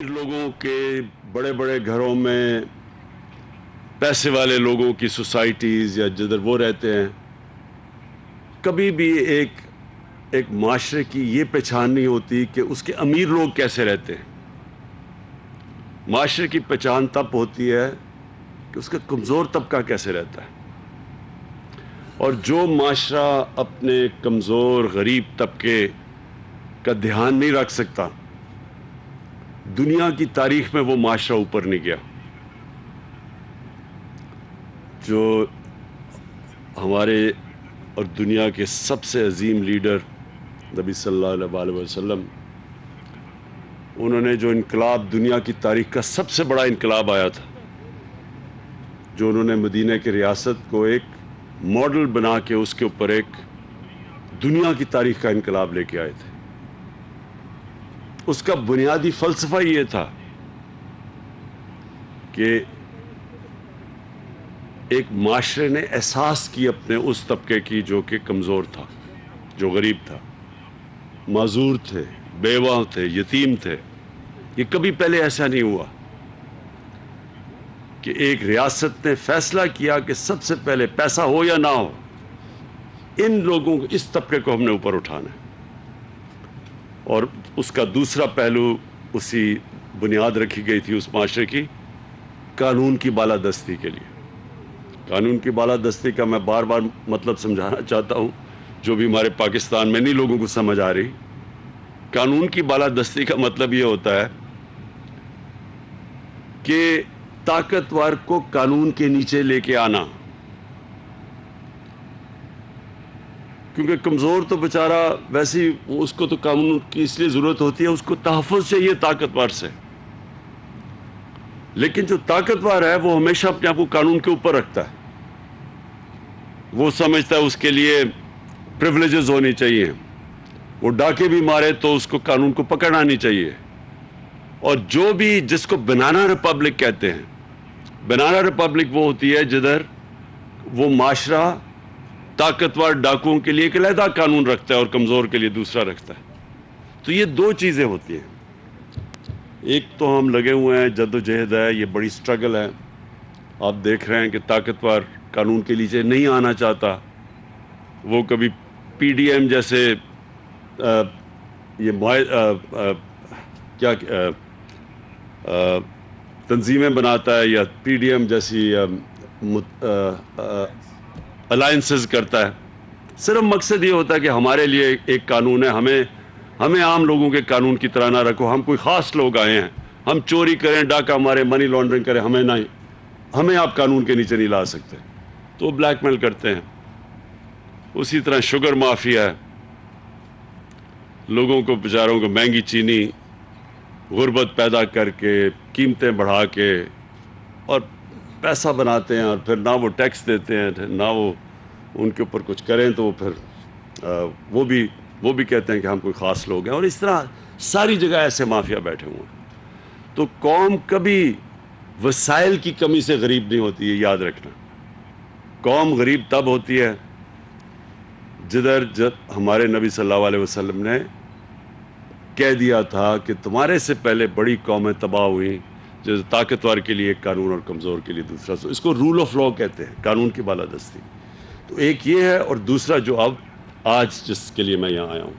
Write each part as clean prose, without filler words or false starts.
لوگوں کے بڑے بڑے گھروں میں پیسے والے لوگوں کی سوسائٹیز یا جدھر وہ رہتے ہیں، کبھی بھی ایک معاشرے کی یہ پہچان نہیں ہوتی کہ اس کے امیر لوگ کیسے رہتے ہیں۔ معاشرے کی پہچان تب ہوتی ہے کہ اس کا کمزور طبقہ کیسے رہتا ہے، اور جو معاشرہ اپنے کمزور غریب طبقے کا دھیان نہیں رکھ سکتا، دنیا کی تاریخ میں وہ معاشرہ اوپر نہیں گیا۔ جو ہمارے اور دنیا کے سب سے عظیم لیڈر نبی صلی اللہ علیہ وسلم، انہوں نے جو انقلاب دنیا کی تاریخ کا سب سے بڑا انقلاب آیا تھا، جو انہوں نے مدینہ کی ریاست کو ایک ماڈل بنا کے اس کے اوپر ایک دنیا کی تاریخ کا انقلاب لے کے آئے تھے، اس کا بنیادی فلسفہ یہ تھا کہ ایک معاشرے نے احساس کی اپنے اس طبقے کی جو کہ کمزور تھا، جو غریب تھا، معذور تھے، بیوہ تھے، یتیم تھے۔ یہ کبھی پہلے ایسا نہیں ہوا کہ ایک ریاست نے فیصلہ کیا کہ سب سے پہلے پیسہ ہو یا نہ ہو، ان لوگوں کو، اس طبقے کو ہم نے اوپر اٹھانا ہے۔ اور اس کا دوسرا پہلو، اسی بنیاد رکھی گئی تھی اس معاشرے کی، قانون کی بالادستی کے لیے۔ قانون کی بالادستی کا میں بار بار مطلب سمجھانا چاہتا ہوں، جو بھی ہمارے پاکستان میں نہیں لوگوں کو سمجھ آ رہی۔ قانون کی بالادستی کا مطلب یہ ہوتا ہے کہ طاقتور کو قانون کے نیچے لے کے آنا، کیونکہ کمزور تو بیچارہ ویسے ہی، اس کو تو قانون کی اس لیے ضرورت ہوتی ہے، اس کو تحفظ چاہیے طاقتور سے، لیکن جو طاقتور ہے وہ ہمیشہ اپنے آپ کو قانون کے اوپر رکھتا ہے۔ وہ سمجھتا ہے اس کے لیے پریولیجز ہونی چاہیے، وہ ڈاکے بھی مارے تو اس کو قانون کو پکڑنا نہیں چاہیے۔ اور جو بھی، جس کو بنانا ریپبلک کہتے ہیں، بنانا ریپبلک وہ ہوتی ہے جدھر وہ معاشرہ طاقتور ڈاکوؤں کے لیے ایک علیحدہ قانون رکھتا ہے اور کمزور کے لیے دوسرا رکھتا ہے۔ تو یہ دو چیزیں ہوتی ہیں، ایک تو ہم لگے ہوئے ہیں، جد و جہد ہے، یہ بڑی سٹرگل ہے۔ آپ دیکھ رہے ہیں کہ طاقتور قانون کے نیچے نہیں آنا چاہتا، وہ کبھی پی ڈی ایم جیسے یہ کیا تنظیمیں بناتا ہے، یا پی ڈی ایم جیسی الائنسز کرتا ہے۔ صرف مقصد یہ ہوتا ہے کہ ہمارے لیے ایک قانون ہے، ہمیں عام لوگوں کے قانون کی طرح نہ رکھو، ہم کوئی خاص لوگ آئے ہیں، ہم چوری کریں، ڈاکہ ماریں، منی لانڈرنگ کریں، ہمیں آپ قانون کے نیچے نہیں لا سکتے، تو بلیک میل کرتے ہیں۔ اسی طرح شوگر مافیا ہے، لوگوں کو، بیچاروں کو مہنگی چینی، غربت پیدا کر کے، قیمتیں بڑھا کے، اور پیسہ بناتے ہیں، اور پھر نہ وہ ٹیکس دیتے ہیں، نہ وہ ان کے اوپر کچھ کریں، تو وہ پھر وہ بھی کہتے ہیں کہ ہم کوئی خاص لوگ ہیں، اور اس طرح ساری جگہ ایسے مافیا بیٹھے ہوئے ہیں۔ تو قوم کبھی وسائل کی کمی سے غریب نہیں ہوتی ہے، یاد رکھنا۔ قوم غریب تب ہوتی ہے جب ہمارے نبی صلی اللہ علیہ وسلم نے کہہ دیا تھا کہ تمہارے سے پہلے بڑی قومیں تباہ ہوئیں، جیسے طاقتور کے لیے ایک قانون اور کمزور کے لیے دوسرا۔ اس کو رول آف لاء کہتے ہیں، قانون کی بالادستی۔ تو ایک یہ ہے، اور دوسرا جو آج جس کے لیے میں یہاں آیا ہوں،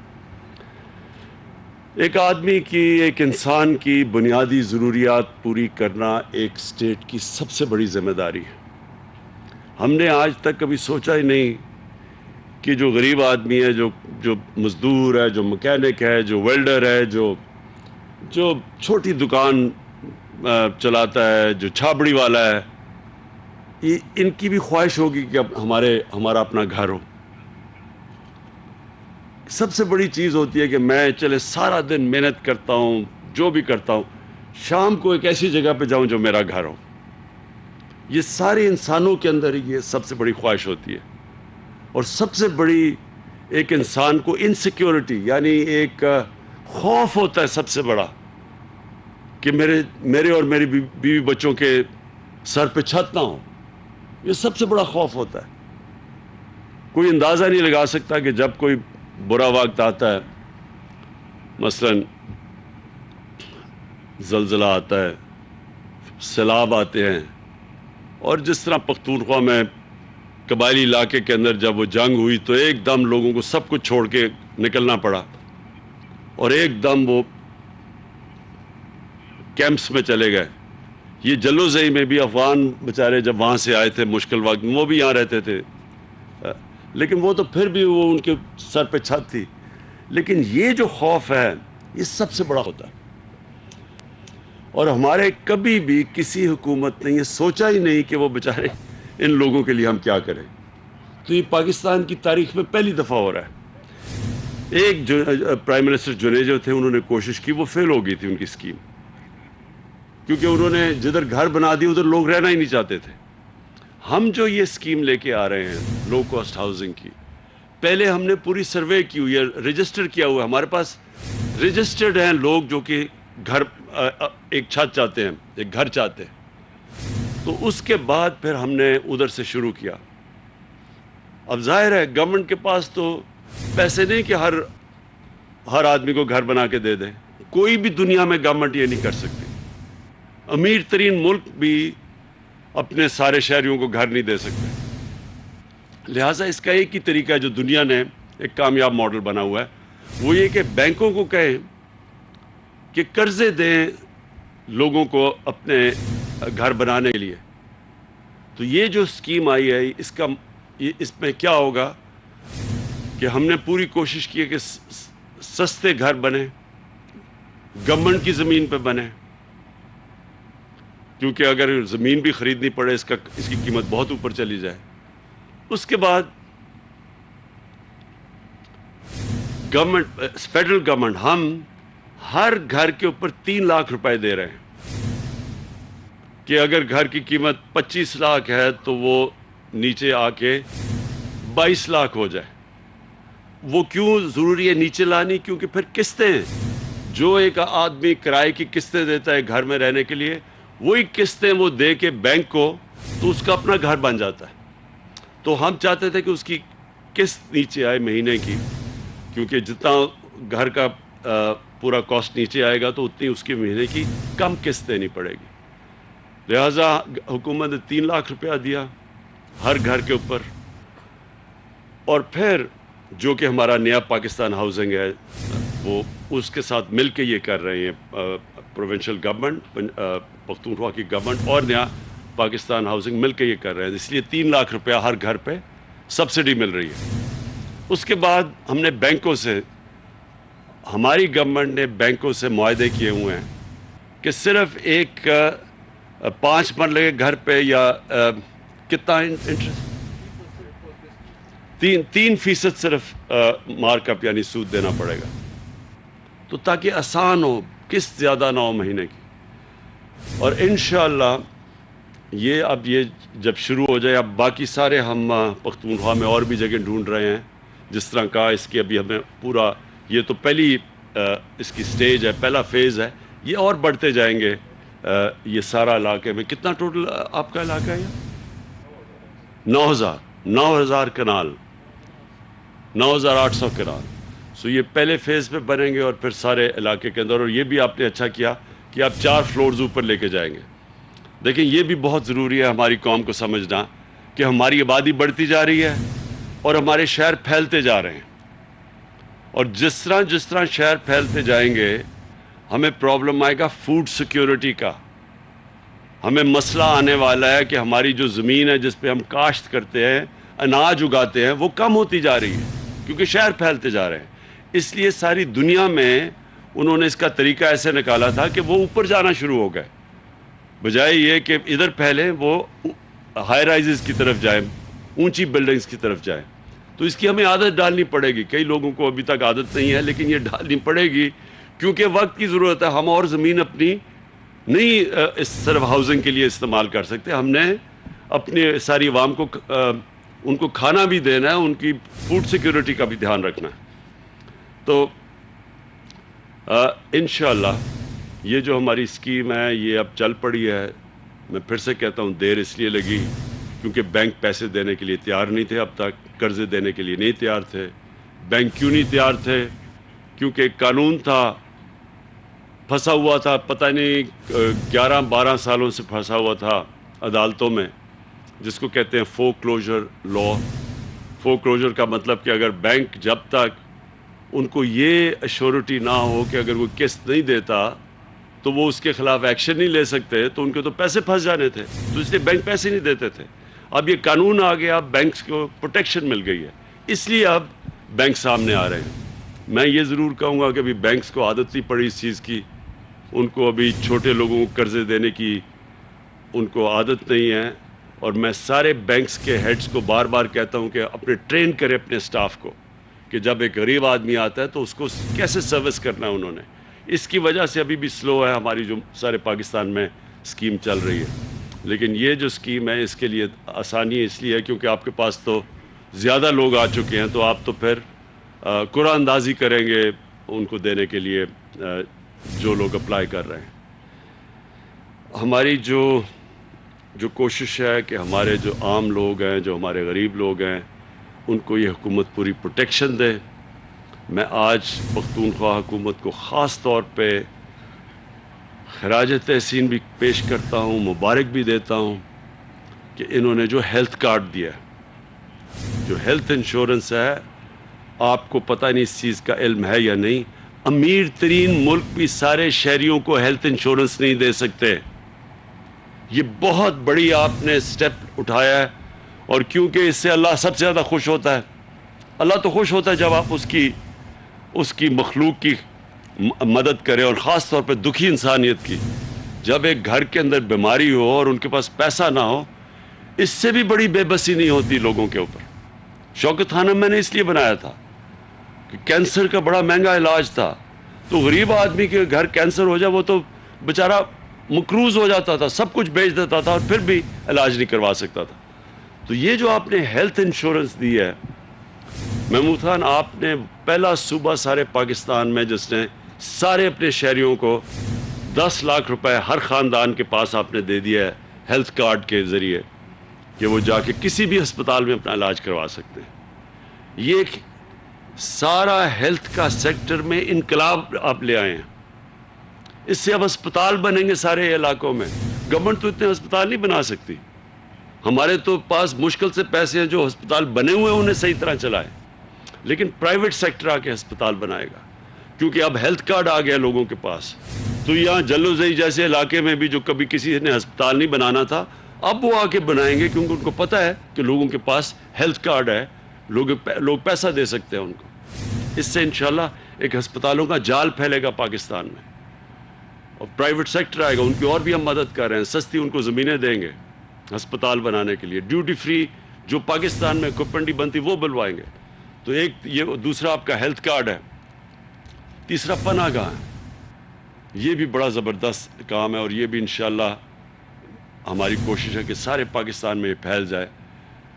ایک آدمی کی، ایک انسان کی بنیادی ضروریات پوری کرنا ایک سٹیٹ کی سب سے بڑی ذمہ داری ہے۔ ہم نے آج تک کبھی سوچا ہی نہیں کہ جو غریب آدمی ہے، جو مزدور ہے، جو مکینک ہے، جو ویلڈر ہے، جو چھوٹی دکان چلاتا ہے، جو چھابڑی والا ہے، ان کی بھی خواہش ہوگی کہ اب ہمارا اپنا گھر ہو۔ سب سے بڑی چیز ہوتی ہے کہ میں چلے سارا دن محنت کرتا ہوں، جو بھی کرتا ہوں، شام کو ایک ایسی جگہ پہ جاؤں جو میرا گھر ہو۔ یہ سارے انسانوں کے اندر یہ سب سے بڑی خواہش ہوتی ہے، اور سب سے بڑی ایک انسان کو انسیکیورٹی، یعنی ایک خوف ہوتا ہے سب سے بڑا، کہ میرے اور میری بیوی بچوں کے سر پہ چھت نہ ہو۔ یہ سب سے بڑا خوف ہوتا ہے۔ کوئی اندازہ نہیں لگا سکتا کہ جب کوئی برا وقت آتا ہے، مثلا زلزلہ آتا ہے، سیلاب آتے ہیں، اور جس طرح پختونخوا میں قبائلی علاقے کے اندر جب وہ جنگ ہوئی تو ایک دم لوگوں کو سب کچھ چھوڑ کے نکلنا پڑا، اور ایک دم وہ کیمپس میں چلے گئے۔ یہ جلوزئی میں بھی افغان بیچارے جب وہاں سے آئے تھے مشکل وقت میں، وہ بھی یہاں رہتے تھے، لیکن وہ تو پھر بھی وہ ان کے سر پہ چھت تھی۔ لیکن یہ جو خوف ہے یہ سب سے بڑا ہوتا ہے، اور ہمارے کبھی بھی کسی حکومت نے یہ سوچا ہی نہیں کہ وہ بیچارے ان لوگوں کے لیے ہم کیا کریں۔ تو یہ پاکستان کی تاریخ میں پہلی دفعہ ہو رہا ہے۔ ایک جو پرائم منسٹر جنیجو تھے، انہوں نے کوشش کی، وہ فیل ہو گئی تھی ان کی اسکیم، کیونکہ انہوں نے جدھر گھر بنا دی ادھر لوگ رہنا ہی نہیں چاہتے تھے۔ ہم جو یہ اسکیم لے کے آ رہے ہیں لو کاسٹ ہاؤسنگ کی، پہلے ہم نے پوری سروے کی ہوئی ہے، رجسٹر کیا ہوا ہے، ہمارے پاس رجسٹرڈ ہیں لوگ جو کہ گھر ایک چھت چاہتے ہیں، ایک گھر چاہتے ہیں۔ تو اس کے بعد پھر ہم نے ادھر سے شروع کیا۔ اب ظاہر ہے گورنمنٹ کے پاس تو پیسے نہیں کہ ہر آدمی کو گھر بنا کے دے دیں، کوئی بھی دنیا میں گورنمنٹ یہ نہیں کر سکتی۔ امیر ترین ملک بھی اپنے سارے شہریوں کو گھر نہیں دے سکتے، لہٰذا اس کا ایک ہی طریقہ ہے جو دنیا نے ایک کامیاب ماڈل بنا ہوا ہے، وہ یہ کہ بینکوں کو کہیں کہ قرضے دیں لوگوں کو اپنے گھر بنانے کے لیے۔ تو یہ جو اسکیم آئی ہے اس میں کیا ہوگا کہ ہم نے پوری کوشش کی ہے کہ سستے گھر بنے، گورنمنٹ کی زمین پہ بنے، کیونکہ اگر زمین بھی خریدنی پڑے اس کی قیمت بہت اوپر چلی جائے۔ اس کے بعد فیڈرل گورنمنٹ ہم ہر گھر کے اوپر 3 لاکھ روپے دے رہے ہیں، کہ اگر گھر کی قیمت 25 لاکھ ہے تو وہ نیچے آ کے 22 لاکھ ہو جائے۔ وہ کیوں ضروری ہے نیچے لانی؟ کیونکہ پھر قسطیں، جو ایک آدمی کرائے کی قسطیں دیتا ہے گھر میں رہنے کے لیے، وہی قسطیں وہ دے کے بینک کو، تو اس کا اپنا گھر بن جاتا ہے۔ تو ہم چاہتے تھے کہ اس کی قسط نیچے آئے مہینے کی، کیونکہ جتنا گھر کا پورا کاسٹ نیچے آئے گا تو اتنی اس کی مہینے کی کم قسط دینی پڑے گی۔ لہٰذا حکومت نے 3 لاکھ روپیہ دیا ہر گھر کے اوپر، اور پھر جو کہ ہمارا نیا پاکستان ہاؤسنگ ہے وہ اس کے ساتھ مل کے یہ کر رہے ہیں، پروونشل گورنمنٹ، پختونخوا کی گورنمنٹ اور نیا پاکستان ہاؤسنگ مل کے یہ کر رہے ہیں، اس لیے 3 لاکھ روپیہ ہر گھر پہ سبسڈی مل رہی ہے۔ اس کے بعد ہم نے بینکوں سے، ہماری گورنمنٹ نے بینکوں سے معاہدے کیے ہوئے ہیں کہ صرف ایک 5 مرلے کے گھر پہ یا کتنا انٹرسٹ، 3% صرف مارک اپ یعنی سود دینا پڑے گا، تو تاکہ آسان ہو، قسط زیادہ نہ ہو مہینے کی۔ اور انشاءاللہ یہ جب شروع ہو جائے، اب باقی سارے ہم پختونخوا میں اور بھی جگہ ڈھونڈ رہے ہیں، جس طرح کہا اس کی ابھی ہمیں پورا، یہ تو پہلی اس کی سٹیج ہے، پہلا فیز ہے، یہ اور بڑھتے جائیں گے۔ یہ سارا علاقے میں کتنا ٹوٹل آپ کا علاقہ ہے؟ 9,000 کنال، 9,800 کنال۔ سو یہ پہلے فیز پہ بنیں گے اور پھر سارے علاقے کے اندر، اور یہ بھی آپ نے اچھا کیا کہ آپ 4 فلورز اوپر لے کے جائیں گے۔ دیکھیں یہ بھی بہت ضروری ہے ہماری قوم کو سمجھنا کہ ہماری آبادی بڑھتی جا رہی ہے اور ہمارے شہر پھیلتے جا رہے ہیں، اور جس طرح شہر پھیلتے جائیں گے ہمیں پرابلم آئے گا فوڈ سیکیورٹی کا، ہمیں مسئلہ آنے والا ہے کہ ہماری جو زمین ہے جس پہ ہم کاشت کرتے ہیں، اناج اگاتے ہیں، وہ کم ہوتی جا رہی ہے کیونکہ شہر پھیلتے جا رہے ہیں۔ اس لیے ساری دنیا میں انہوں نے اس کا طریقہ ایسے نکالا تھا کہ وہ اوپر جانا شروع ہو گئے، بجائے یہ کہ ادھر پھیلیں، وہ ہائی رائزز کی طرف جائیں، اونچی بلڈنگز کی طرف جائیں۔ تو اس کی ہمیں عادت ڈالنی پڑے گی، کئی لوگوں کو ابھی تک عادت نہیں ہے لیکن یہ ڈالنی پڑے گی، کیونکہ وقت کی ضرورت ہے۔ ہم اور زمین اپنی نہیں اس صرف ہاؤسنگ کے لیے استعمال کر سکتے، ہم نے اپنی ساری عوام کو ان کو کھانا بھی دینا ہے، ان کی فوڈ سیکیورٹی کا بھی دھیان رکھنا ہے۔ تو انشاءاللہ یہ جو ہماری اسکیم ہے یہ اب چل پڑی ہے۔ میں پھر سے کہتا ہوں دیر اس لیے لگی کیونکہ بینک پیسے دینے کے لیے تیار نہیں تھے، اب تک قرضے دینے کے لیے نہیں تیار تھے۔ بینک کیوں نہیں تیار تھے؟ کیونکہ ایک قانون تھا پھنسا ہوا تھا، پتہ نہیں 11-12 سالوں سے پھنسا ہوا تھا عدالتوں میں، جس کو کہتے ہیں فور کلوجر لا۔ فور کلوجر کا مطلب کہ اگر بینک جب تک ان کو یہ ایشورٹی نہ ہو کہ اگر وہ قسط نہیں دیتا تو وہ اس کے خلاف ایکشن نہیں لے سکتے، تو ان کے تو پیسے پھنس جانے تھے، تو اس لیے بینک پیسے نہیں دیتے تھے۔ اب یہ قانون آ گیا، اب بینکس کو پروٹیکشن مل گئی ہے، اس لیے اب بینک سامنے آ رہے ہیں۔ میں یہ ضرور کہوں گا کہ ابھی بینکس کو عادت نہیں پڑی اس چیز کی، ان کو ابھی چھوٹے لوگوں کو قرضے دینے کی ان کو عادت نہیں ہے، اور میں سارے بینکس کے ہیڈز کو بار بار کہتا ہوں کہ اپنے ٹرین کرے اپنے سٹاف کو کہ جب ایک غریب آدمی آتا ہے تو اس کو کیسے سروس کرنا ہے انہوں نے۔ اس کی وجہ سے ابھی بھی سلو ہے ہماری جو سارے پاکستان میں اسکیم چل رہی ہے، لیکن یہ جو اسکیم ہے اس کے لیے آسانی اس لیے ہے کیونکہ آپ کے پاس تو زیادہ لوگ آ چکے ہیں، تو آپ تو پھر قرعہ اندازی کریں گے ان کو دینے کے لیے جو لوگ اپلائی کر رہے ہیں۔ ہماری جو کوشش ہے کہ ہمارے جو عام لوگ ہیں، جو ہمارے غریب لوگ ہیں، ان کو یہ حکومت پوری پروٹیکشن دے۔ میں آج پختونخوا حکومت کو خاص طور پہ خراج تحسین بھی پیش کرتا ہوں، مبارک بھی دیتا ہوں کہ انہوں نے جو ہیلتھ کارڈ دیا ہے، جو ہیلتھ انشورنس ہے، آپ کو پتہ نہیں اس چیز کا علم ہے یا نہیں، امیر ترین ملک بھی سارے شہریوں کو ہیلتھ انشورنس نہیں دے سکتے۔ یہ بہت بڑی آپ نے سٹیپ اٹھایا ہے، اور کیونکہ اس سے اللہ سب سے زیادہ خوش ہوتا ہے۔ اللہ تو خوش ہوتا ہے جب آپ اس کی مخلوق کی مدد کریں، اور خاص طور پہ دکھی انسانیت کی۔ جب ایک گھر کے اندر بیماری ہو اور ان کے پاس پیسہ نہ ہو، اس سے بھی بڑی بے بسی نہیں ہوتی لوگوں کے اوپر۔ شوکت خانم میں نے اس لیے بنایا تھا کہ کینسر کا بڑا مہنگا علاج تھا، تو غریب آدمی کے گھر کینسر ہو جائے وہ تو بیچارہ مقروض ہو جاتا تھا، سب کچھ بیچ دیتا تھا اور پھر بھی علاج نہیں کروا سکتا تھا۔ تو یہ جو آپ نے ہیلتھ انشورنس دی ہے محمود خان، آپ نے پہلا صوبہ سارے پاکستان میں جس نے سارے اپنے شہریوں کو 10 لاکھ روپے ہر خاندان کے پاس آپ نے دے دیا ہے ہیلتھ کارڈ کے ذریعے، کہ وہ جا کے کسی بھی ہسپتال میں اپنا علاج کروا سکتے ہیں۔ یہ ایک سارا ہیلتھ کا سیکٹر میں انقلاب آپ لے آئے ہیں۔ اس سے اب ہسپتال بنیں گے سارے علاقوں میں۔ گورنمنٹ تو اتنے ہسپتال نہیں بنا سکتی، ہمارے تو پاس مشکل سے پیسے ہیں جو ہسپتال بنے ہوئے ہیں انہیں صحیح طرح چلائیں، لیکن پرائیویٹ سیکٹر آ کے ہسپتال بنائے گا، کیونکہ اب ہیلتھ کارڈ آ گیا لوگوں کے پاس۔ تو یہاں جلو زئی جیسے علاقے میں بھی جو کبھی کسی نے ہسپتال نہیں بنانا تھا، اب وہ آ کے بنائیں گے، کیونکہ ان کو پتہ ہے کہ لوگوں کے پاس ہیلتھ کارڈ ہے، لوگ پیسہ دے سکتے ہیں ان کو۔ اس سے انشاءاللہ ایک ہسپتالوں کا جال پھیلے گا پاکستان میں، اور پرائیویٹ سیکٹر آئے گا، ان کی اور بھی ہم مدد کر رہے ہیں، سستی ان کو زمینیں دیں گے ہسپتال بنانے کے لیے، ڈیوٹی فری جو پاکستان میں کوپنڈی بنتی وہ بلوائیں گے۔ تو ایک یہ دوسرا آپ کا ہیلتھ کارڈ ہے۔ تیسرا پناہ گاہ ہے، یہ بھی بڑا زبردست کام ہے، اور یہ بھی انشاءاللہ ہماری کوشش ہے کہ سارے پاکستان میں یہ پھیل جائے،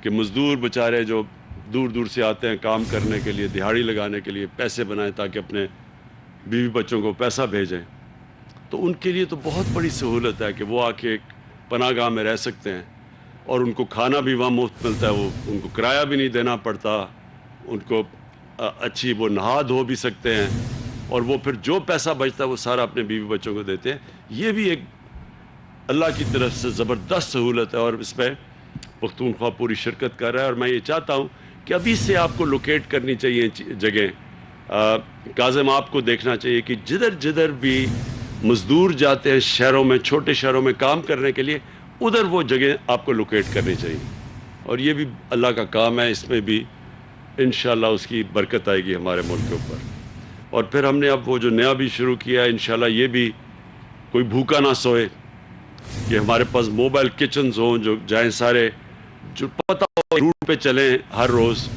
کہ مزدور بیچارے جو دور دور سے آتے ہیں کام کرنے کے لیے، دہاڑی لگانے کے لیے، پیسے بنائیں تاکہ اپنے بیوی بچوں کو پیسہ بھیجیں، تو ان کے لیے تو بہت بڑی سہولت ہے کہ وہ آ کے ایک پناہ گاہ میں رہ سکتے ہیں، اور ان کو کھانا بھی وہاں مفت ملتا ہے، وہ ان کو کرایہ بھی نہیں دینا پڑتا، ان کو اچھی وہ نہا دھو بھی سکتے ہیں، اور وہ پھر جو پیسہ بچتا ہے وہ سارا اپنے بیوی بچوں کو دیتے ہیں۔ یہ بھی ایک اللہ کی طرف سے زبردست سہولت ہے، اور اس میں پختونخوا پوری شرکت کر رہا ہے۔ اور میں یہ چاہتا ہوں کہ ابھی سے آپ کو لوکیٹ کرنی چاہیے جگہیں۔ کاظم، آپ کو دیکھنا چاہیے کہ جدھر جدھر بھی مزدور جاتے ہیں شہروں میں، چھوٹے شہروں میں کام کرنے کے لیے، ادھر وہ جگہ آپ کو لوکیٹ کرنی چاہیے، اور یہ بھی اللہ کا کام ہے، اس میں بھی انشاءاللہ اس کی برکت آئے گی ہمارے ملک کے اوپر۔ اور پھر ہم نے اب وہ جو نیا بھی شروع کیا ہے، انشاءاللہ یہ بھی کوئی بھوکا نہ سوئے، کہ ہمارے پاس موبائل کچنز ہوں، جو جائیں سارے، جو پتہ ہو روٹ پہ چلیں ہر روز،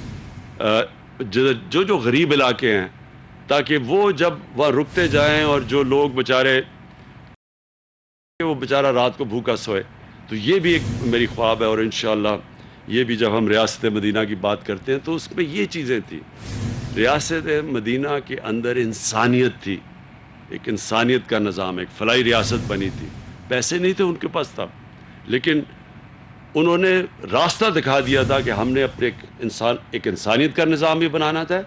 جو غریب علاقے ہیں، تاکہ وہ جب وہاں رکتے جائیں، اور جو لوگ بیچارے وہ بیچارہ رات کو بھوکا سوئے۔ تو یہ بھی ایک میری خواب ہے، اور انشاءاللہ یہ بھی جب ہم ریاست مدینہ کی بات کرتے ہیں تو اس میں یہ چیزیں تھیں۔ ریاست مدینہ کے اندر انسانیت تھی، ایک انسانیت کا نظام، ایک فلاحی ریاست بنی تھی۔ پیسے نہیں تھے ان کے پاس تب، لیکن انہوں نے راستہ دکھا دیا تھا کہ ہم نے اپنے ایک انسانیت کا نظام بھی بنانا تھا،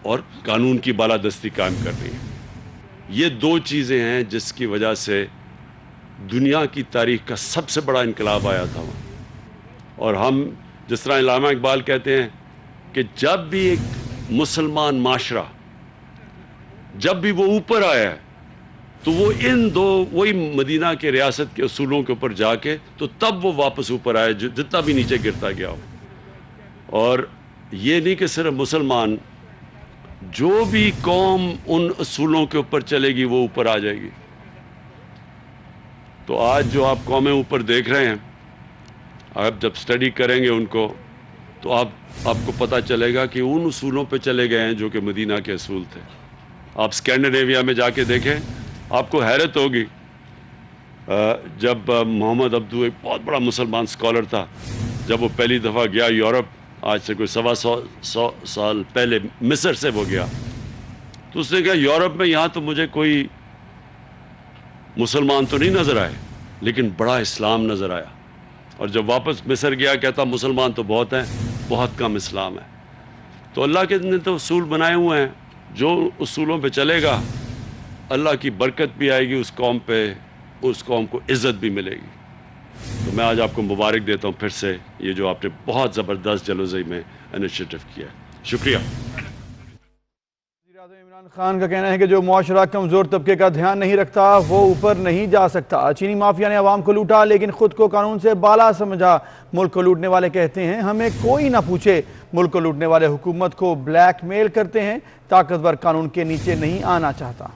اور قانون کی بالادستی قائم کرنی ہے۔ یہ دو چیزیں ہیں جس کی وجہ سے دنیا کی تاریخ کا سب سے بڑا انقلاب آیا تھا وہاں. اور ہم جس طرح علامہ اقبال کہتے ہیں کہ جب بھی ایک مسلمان معاشرہ جب بھی وہ اوپر آیا ہے تو وہ ان دو وہی مدینہ کے ریاست کے اصولوں کے اوپر جا کے تو تب وہ واپس اوپر آئے جتنا بھی نیچے گرتا گیا ہو. اور یہ نہیں کہ صرف مسلمان، جو بھی قوم ان اصولوں کے اوپر چلے گی وہ اوپر آ جائے گی. تو آج جو آپ قومیں اوپر دیکھ رہے ہیں، آپ جب سٹڈی کریں گے ان کو تو آپ کو پتہ چلے گا کہ ان اصولوں پہ چلے گئے ہیں جو کہ مدینہ کے اصول تھے. آپ اسکینڈینیویا میں جا کے دیکھیں، آپ کو حیرت ہوگی. جب محمد عبدو ایک بہت بڑا مسلمان اسکالر تھا، جب وہ پہلی دفعہ گیا یورپ، آج سے کوئی 125 سال پہلے مصر سے وہ گیا، تو اس نے کہا یورپ میں یہاں تو مجھے کوئی مسلمان تو نہیں نظر آئے لیکن بڑا اسلام نظر آیا. اور جب واپس مصر گیا کہتا مسلمان تو بہت ہیں، بہت کم اسلام ہے. تو اللہ کے نے تو اصول بنائے ہوئے ہیں، جو اصولوں پہ چلے گا اللہ کی برکت بھی آئے گی اس قوم پہ، اس قوم کو عزت بھی ملے گی. تو میں آج آپ کو مبارک دیتا ہوں پھر سے، یہ جو آپ نے بہت زبردست جلوزئی میں انیشیٹو کیا ہے. شکریہ. عمران خان کا کہنا ہے کہ جو معاشرہ کمزور طبقے کا دھیان نہیں رکھتا وہ اوپر نہیں جا سکتا. چینی مافیا نے عوام کو لوٹا لیکن خود کو قانون سے بالا سمجھا. ملک کو لوٹنے والے کہتے ہیں ہمیں کوئی نہ پوچھے. ملک کو لوٹنے والے حکومت کو بلیک میل کرتے ہیں. طاقتور قانون کے نیچے نہیں آنا چاہتا.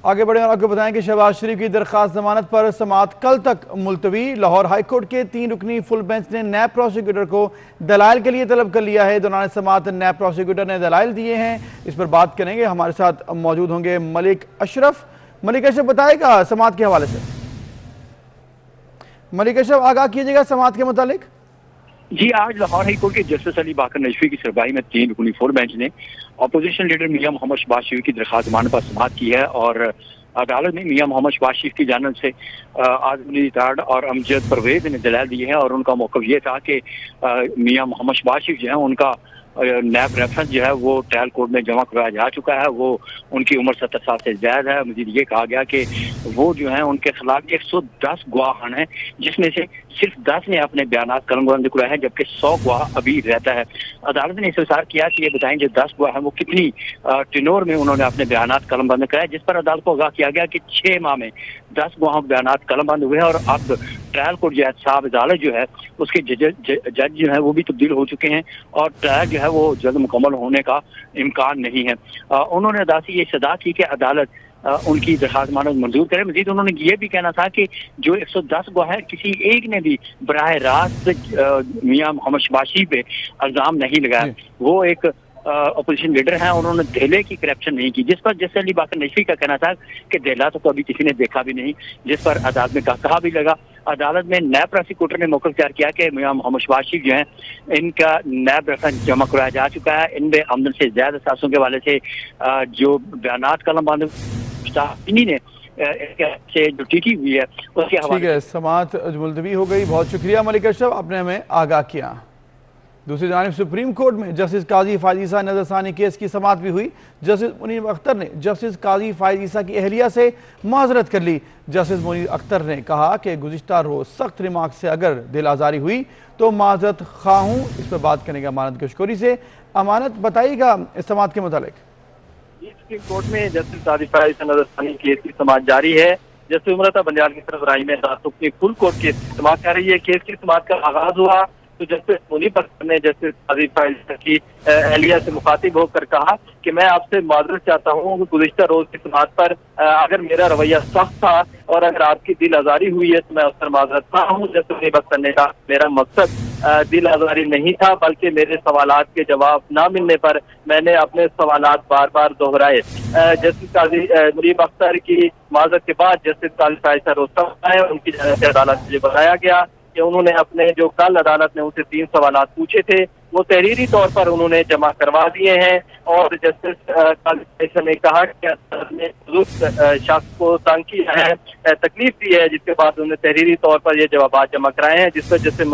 آگے بڑھیں اور آپ کو بتائیں کہ شہباز شریف کی درخواست ضمانت پر سماعت کل تک ملتوی. لاہور ہائی کورٹ کے 3 رکنی فل بینچ نے نیب پروسیکیوٹر کو دلائل کے لیے طلب کر لیا ہے. دوران سماعت نیب پروسیکیوٹر نے دلائل دیے ہیں. اس پر بات کریں گے. ہمارے ساتھ موجود ہوں گے ملک اشرف. ملک اشرف بتائے گا سماعت کے حوالے سے. ملک اشرف آگاہ کیجیے گا سماعت کے متعلق. جی، آج لاہور ہائی کورٹ کے جسٹس علی باقر نجفی کی سربراہی میں 3 رکنی فل بینچ نے اپوزیشن لیڈر میاں محمد شہباز شریف کی درخواست ضمانت پر سماعت کی ہے. اور عدالت نے میاں محمد شہباز شریف کی جانب سے اعظم علی تارڑ اور امجد پرویز نے دلائل دی ہے. اور ان کا موقف یہ تھا کہ میاں محمد شہباز شریف جو ہے ان کا نیب ریفرنس جو ہے وہ ٹرائل کورٹ میں جمع کرایا جا چکا ہے. وہ ان کی عمر 70 سال سے زائد ہے. مزید یہ کہا گیا کہ وہ جو ہیں ان کے خلاف 110 گواہ ہیں جس میں سے صرف 10 نے اپنے بیانات قلم بند کرائے ہیں جبکہ 100 گواہ ابھی رہتا ہے. عدالت نے استفسار کیا کہ یہ بتائیں جو 10 گواہ ہیں وہ کتنی ٹینور میں انہوں نے اپنے بیانات قلم بند کرائے، جس پر عدالت کو آگاہ کیا گیا کہ 6 ماہ میں 10 گواہوں بیانات قلم بند ہوئے ہیں. اور اب ٹرائل کورٹ جو ہے صاحب عدالت جو ہے اس کے جج جو ہے وہ بھی تبدیل ہو چکے ہیں اور ٹرائل جو ہے وہ جلد مکمل ہونے کا امکان نہیں ہے. انہوں نے عدالت سے یہ صدا کی کہ عدالت ان کی درخواست ضمانت منظور کرے. مزید انہوں نے یہ بھی کہنا تھا کہ جو 110 گواہ ہے کسی ایک نے بھی براہ راست میاں محمد شہباز شریف پہ الزام نہیں لگایا. وہ ایک اپوزیشن لیڈر ہیں، انہوں نے دھیلے کی کرپشن نہیں کی، جس پر جسٹس علی باقر نجفی کا کہنا تھا کہ دھیلا تو کبھی کسی نے دیکھا بھی نہیں، جس پر عدالت میں کہا بھی لگا. عدالت میں نیب پروسیکیوٹر نے موقف اختیار کیا کہ میاں محمد شہباز شریف جو ہیں ان کا نیب ریفرنس جمع کرایا جا چکا ہے. ان میں آمدن سے زیادہ اثاثوں کے حوالے سے جو بیانات قلم بند نے سے جو ٹیٹی ہوئی ہے اس کے حوالے. ٹھیک ہے، سماعت ملتوی ہو گئی. بہت شکریہ ملک اشرف، آپ نے ہمیں آگاہ کیا. دوسری جانب سپریم کورٹ میں جسٹس قاضی فائز عیسیٰ نظر ثانی کیس کی سماعت بھی ہوئی. جسٹس منیر اختر نے جسٹس قاضی فائز عیسیٰ کی اہلیہ سے معذرت کر لی. جسٹس منیر اختر نے کہا کہ گزشتہ روز سخت ریمارک سے اگر دل آزاری ہوئی تو معذرت خواہ ہوں. اس پر بات کرنے کا امانت کشکوری سے. امانت بتائیے گا اس سماعت کے متعلق. سپریم کورٹ میں جسٹس قاضی فائز عیسیٰ نظر ثانی کیس کی سماعت جاری ہے. جسٹس عمرتا بندیال کی سربراہی میں رکن فل کورٹ کیس کی سماعت کر رہی ہے. کیس کی سماعت کا آغاز ہوا تو جسٹس منیر اختر نے جسٹس قاضی فائز عیسیٰ کی اہلیہ سے مخاطب ہو کر کہا کہ میں آپ سے معذرت چاہتا ہوں گزشتہ روز کی سماعت پر اگر میرا رویہ سخت تھا اور اگر آپ کی دل آزاری ہوئی ہے تو میں اس پر معذرت خواہ ہوں. جسٹس منیر اختر نے کہا میرا مقصد دل آزاری نہیں تھا بلکہ میرے سوالات کے جواب نہ ملنے پر میں نے اپنے سوالات بار بار دہرائے. جسٹس قاضی منیر اختر کی معذرت کے بعد جسٹس قاضی فائز عیسیٰ روستم آئے. ان کی جانب سے عدالت سے بتایا گیا کہ انہوں نے اپنے جو کل عدالت نے ان سے 3 سوالات پوچھے تھے وہ تحریری طور پر انہوں نے جمع کروا دیے ہیں. اور جسٹس قاضی فائز عیسیٰ نے کہا کہ عدالت نے شخص کو تنگ کیا ہے، تکلیف دی ہے، جس کے بعد انہوں نے تحریری طور پر یہ جوابات جمع کرائے ہیں، جس پر جسٹس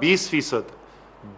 20%,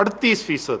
38%,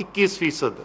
21%,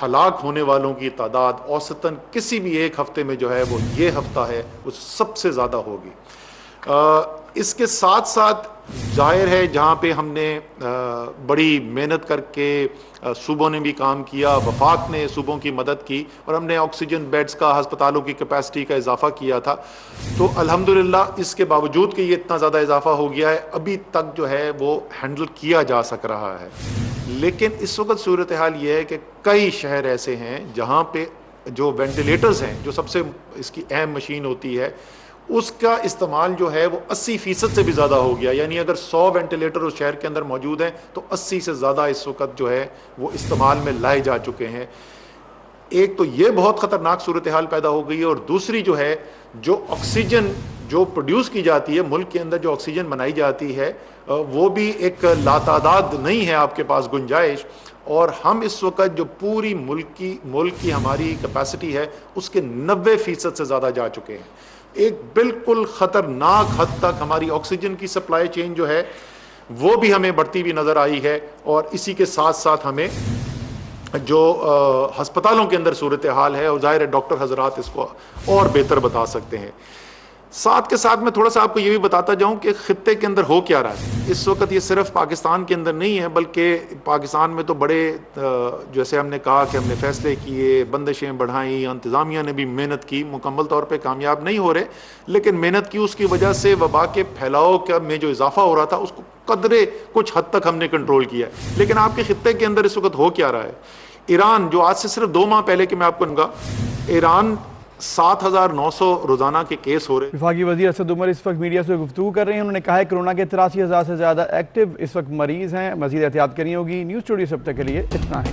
ہلاک ہونے والوں کی تعداد اوسطاً کسی بھی ایک ہفتے میں جو ہے وہ یہ ہفتہ ہے وہ سب سے زیادہ ہوگی۔ اس کے ساتھ ساتھ ظاہر ہے جہاں پہ ہم نے بڑی محنت کر کے صوبوں نے بھی کام کیا، وفاق نے صوبوں کی مدد کی اور ہم نے آکسیجن بیڈز کا، ہسپتالوں کی کیپیسٹی کا اضافہ کیا تھا، تو الحمدللہ اس کے باوجود کہ یہ اتنا زیادہ اضافہ ہو گیا ہے ابھی تک جو ہے وہ ہینڈل کیا جا سک رہا ہے۔ لیکن اس وقت صورتحال یہ ہے کہ کئی شہر ایسے ہیں جہاں پہ جو وینٹیلیٹرز ہیں، جو سب سے اس کی اہم مشین ہوتی ہے، اس کا استعمال جو ہے وہ 80% سے بھی زیادہ ہو گیا، یعنی اگر 100 وینٹیلیٹر اس شہر کے اندر موجود ہیں تو 80 سے زیادہ اس وقت جو ہے وہ استعمال میں لائے جا چکے ہیں۔ ایک تو یہ بہت خطرناک صورتحال پیدا ہو گئی ہے، اور دوسری جو ہے جو آکسیجن جو پروڈیوس کی جاتی ہے ملک کے اندر، جو آکسیجن بنائی جاتی ہے وہ بھی ایک لاتعداد نہیں ہے آپ کے پاس گنجائش، اور ہم اس وقت جو پوری ملک کی ہماری کیپیسٹی ہے اس کے 90% سے زیادہ جا چکے ہیں۔ ایک بالکل خطرناک حد تک ہماری آکسیجن کی سپلائی چین جو ہے وہ بھی ہمیں بڑھتی ہوئی نظر آئی ہے، اور اسی کے ساتھ ساتھ ہمیں جو ہسپتالوں کے اندر صورتحال ہے، اور ظاہر ہے ڈاکٹر حضرات اس کو اور بہتر بتا سکتے ہیں۔ ساتھ کے ساتھ میں تھوڑا سا آپ کو یہ بھی بتاتا جاؤں کہ خطے کے اندر ہو کیا رہا ہے اس وقت۔ یہ صرف پاکستان کے اندر نہیں ہے بلکہ پاکستان میں تو بڑے جیسے ہم نے کہا کہ ہم نے فیصلے کیے، بندشیں بڑھائیں، انتظامیہ نے بھی محنت کی، مکمل طور پہ کامیاب نہیں ہو رہے لیکن محنت کی، اس کی وجہ سے وبا کے پھیلاؤ میں جو اضافہ ہو رہا تھا اس کو قدرے کچھ حد تک ہم نے کنٹرول کیا ہے۔ لیکن آپ کے خطے کے اندر اس وقت ہو کیا رہا ہے؟ ایران جو آج سے صرف 2 ماہ پہلے کہ میں آپ کو کہوں گا، ایران 7,900 روزانہ کے کیس ہو رہے ہیں۔ وفاقی وزیر اسد عمر اس وقت میڈیا سے گفتگو کر رہے ہیں، انہوں نے کہا ہے کورونا کے 83,000 سے زیادہ ایکٹیو اس وقت مریض ہیں، مزید احتیاط کرنی ہوگی۔ نیوز اسٹوڈیو سب تک کے لیے اتنا ہے۔